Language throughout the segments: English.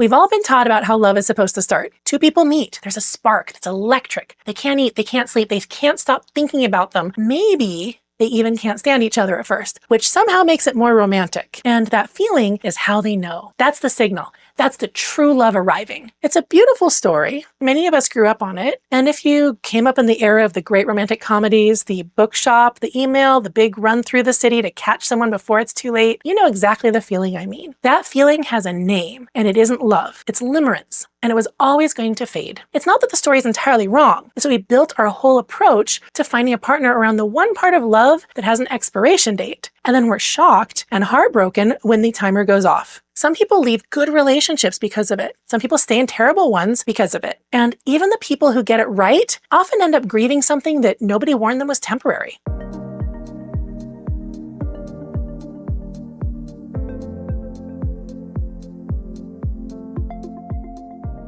We've all been taught about how love is supposed to start. Two people meet. There's a spark that's electric. They can't eat. They can't sleep. They can't stop thinking about them. Maybe they even can't stand each other at first, which somehow makes it more romantic. And that feeling is how they know. That's the signal. That's the true love arriving. It's a beautiful story. Many of us grew up on it. And if you came up in the era of the great romantic comedies, the bookshop, the email, the big run through the city to catch someone before it's too late, you know exactly the feeling I mean. That feeling has a name, and it isn't love. It's limerence. And it was always going to fade. It's not that the story is entirely wrong. It's that we built our whole approach to finding a partner around the one part of love that has an expiration date. And then we're shocked and heartbroken when the timer goes off. Some people leave good relationships because of it. Some people stay in terrible ones because of it. And even the people who get it right often end up grieving something that nobody warned them was temporary.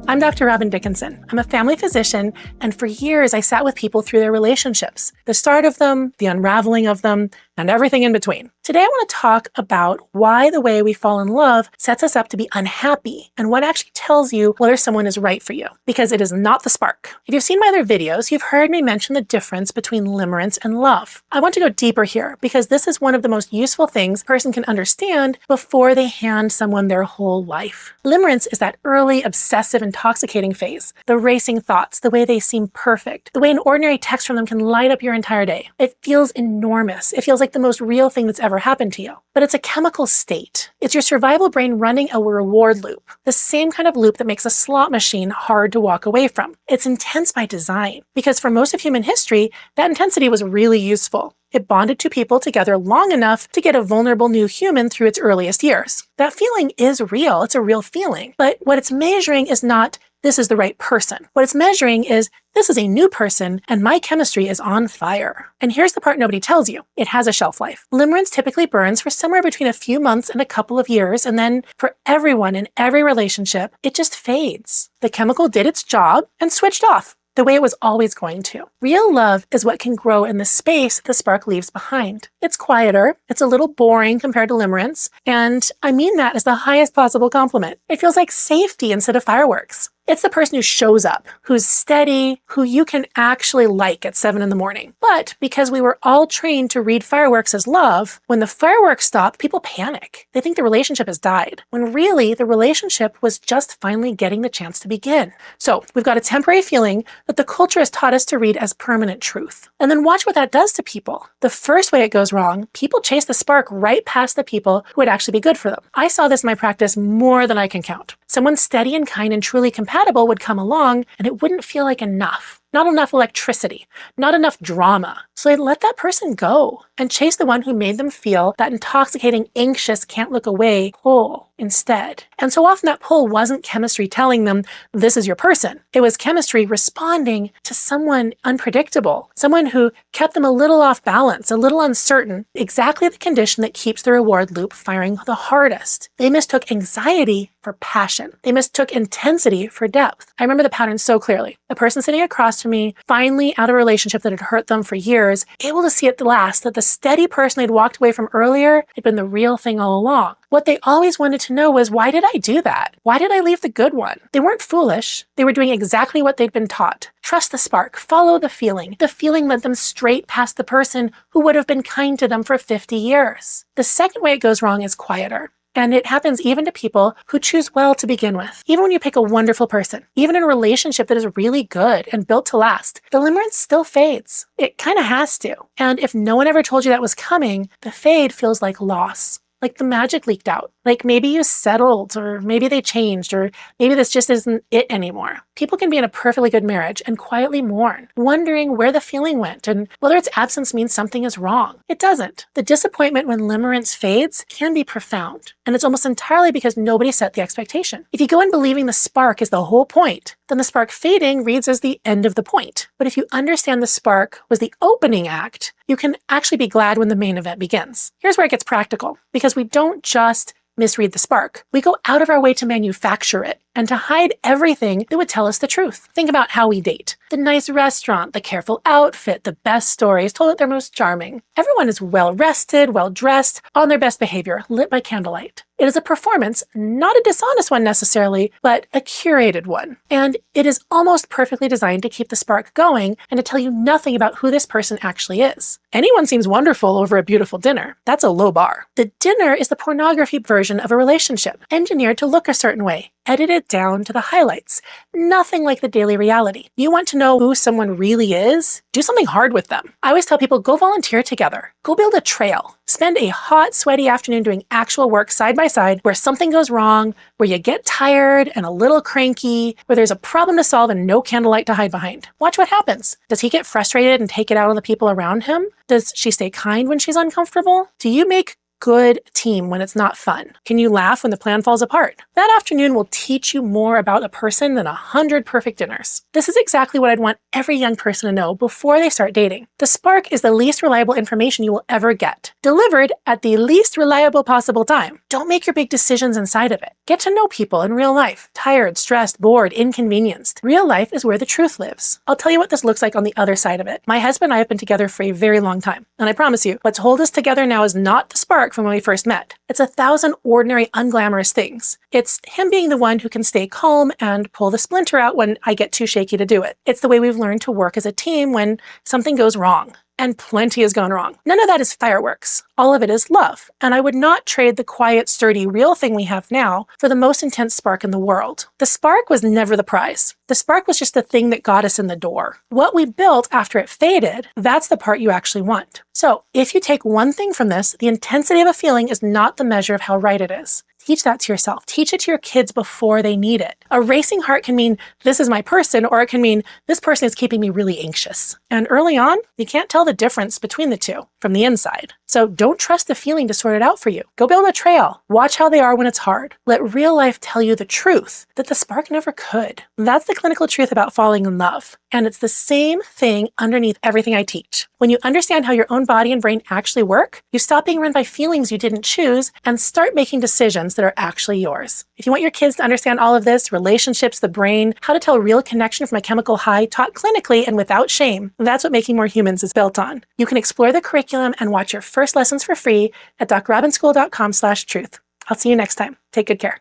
I'm Dr. Robin Dickinson. I'm a family physician, and for years I sat with people through their relationships, the start of them, the unraveling of them, and everything in between. Today I want to talk about why the way we fall in love sets us up to be unhappy and what actually tells you whether someone is right for you, because it is not the spark. If you've seen my other videos, you've heard me mention the difference between limerence and love. I want to go deeper here because this is one of the most useful things a person can understand before they hand someone their whole life. Limerence is that early, obsessive, intoxicating phase, the racing thoughts, the way they seem perfect, the way an ordinary text from them can light up your entire day. It feels enormous. It feels like the most real thing that's ever happened to you. But it's a chemical state. It's your survival brain running a reward loop, the same kind of loop that makes a slot machine hard to walk away from. It's intense by design, because for most of human history, that intensity was really useful. It bonded two people together long enough to get a vulnerable new human through its earliest years. That feeling is real. It's a real feeling. But what it's measuring is not, this is the right person. What it's measuring is, this is a new person and my chemistry is on fire. And here's the part nobody tells you. It has a shelf life. Limerence typically burns for somewhere between a few months and a couple of years, and then for everyone in every relationship, it just fades. The chemical did its job and switched off, the way it was always going to. Real love is what can grow in the space the spark leaves behind. It's quieter, it's a little boring compared to limerence, and I mean that as the highest possible compliment. It feels like safety instead of fireworks. It's the person who shows up, who's steady, who you can actually like at 7 a.m. But because we were all trained to read fireworks as love, when the fireworks stop, people panic. They think the relationship has died, when really the relationship was just finally getting the chance to begin. So we've got a temporary feeling that the culture has taught us to read as permanent truth. And then watch what that does to people. The first way it goes wrong, people chase the spark right past the people who would actually be good for them. I saw this in my practice more than I can count. Someone steady and kind and truly compatible would come along, and it wouldn't feel like enough. Not enough electricity, not enough drama. So they'd let that person go and chase the one who made them feel that intoxicating, anxious, can't look away pull instead. And so often that pull wasn't chemistry telling them, this is your person. It was chemistry responding to someone unpredictable, someone who kept them a little off balance, a little uncertain, exactly the condition that keeps the reward loop firing the hardest. They mistook anxiety for passion. They mistook intensity for depth. I remember the pattern so clearly. The person sitting across from me, finally out of a relationship that had hurt them for years, able to see at last that the steady person they'd walked away from earlier had been the real thing all along. What they always wanted to know was, why did I do that? Why did I leave the good one? They weren't foolish. They were doing exactly what they'd been taught. Trust the spark. Follow the feeling. The feeling led them straight past the person who would have been kind to them for 50 years. The second way it goes wrong is quieter. And it happens even to people who choose well to begin with. Even when you pick a wonderful person, even in a relationship that is really good and built to last, the limerence still fades. It kind of has to. And if no one ever told you that was coming, the fade feels like loss. Like the magic leaked out. Like maybe you settled, or maybe they changed, or maybe this just isn't it anymore. People can be in a perfectly good marriage and quietly mourn, wondering where the feeling went and whether its absence means something is wrong. It doesn't. The disappointment when limerence fades can be profound, and it's almost entirely because nobody set the expectation. If you go in believing the spark is the whole point, then the spark fading reads as the end of the point. But if you understand the spark was the opening act, you can actually be glad when the main event begins. Here's where it gets practical, because we don't just misread the spark. We go out of our way to manufacture it and to hide everything that would tell us the truth. Think about how we date. The nice restaurant, the careful outfit, the best stories told at their most charming. Everyone is well rested, well dressed, on their best behavior, lit by candlelight. It is a performance, not a dishonest one necessarily, but a curated one. And it is almost perfectly designed to keep the spark going and to tell you nothing about who this person actually is. Anyone seems wonderful over a beautiful dinner. That's a low bar. The dinner is the pornography version of a relationship, engineered to look a certain way, edited down to the highlights. Nothing like the daily reality. You want to know who someone really is? Do something hard with them. I always tell people, go volunteer together. Go build a trail. Spend a hot, sweaty afternoon doing actual work side by side where something goes wrong, where you get tired and a little cranky, where there's a problem to solve and no candlelight to hide behind. Watch what happens. Does he get frustrated and take it out on the people around him? Does she stay kind when she's uncomfortable? Do you make good team when it's not fun? Can you laugh when the plan falls apart? That afternoon will teach you more about a person than 100 perfect dinners. This is exactly what I'd want every young person to know before they start dating. The spark is the least reliable information you will ever get, delivered at the least reliable possible time. Don't make your big decisions inside of it. Get to know people in real life. Tired, stressed, bored, inconvenienced. Real life is where the truth lives. I'll tell you what this looks like on the other side of it. My husband and I have been together for a very long time, and I promise you, what's hold us together now is not the spark from when we first met. It's 1,000 ordinary, unglamorous things. It's him being the one who can stay calm and pull the splinter out when I get too shaky to do it. It's the way we've learned to work as a team when something goes wrong. And plenty has gone wrong. None of that is fireworks. All of it is love. And I would not trade the quiet, sturdy, real thing we have now for the most intense spark in the world. The spark was never the prize. The spark was just the thing that got us in the door. What we built after it faded, that's the part you actually want. So if you take one thing from this, the intensity of a feeling is not the measure of how right it is. Teach that to yourself. Teach it to your kids before they need it. A racing heart can mean, this is my person, or it can mean, this person is keeping me really anxious. And early on, you can't tell the difference between the two from the inside. So don't trust the feeling to sort it out for you. Go build a trail. Watch how they are when it's hard. Let real life tell you the truth that the spark never could. That's the clinical truth about falling in love. And it's the same thing underneath everything I teach. When you understand how your own body and brain actually work, you stop being run by feelings you didn't choose and start making decisions that are actually yours. If you want your kids to understand all of this, relationships, the brain, how to tell real connection from a chemical high taught clinically and without shame, that's what Making More Humans is built on. You can explore the curriculum and watch your first lessons for free at drrobinschool.com/truth. I'll see you next time. Take good care.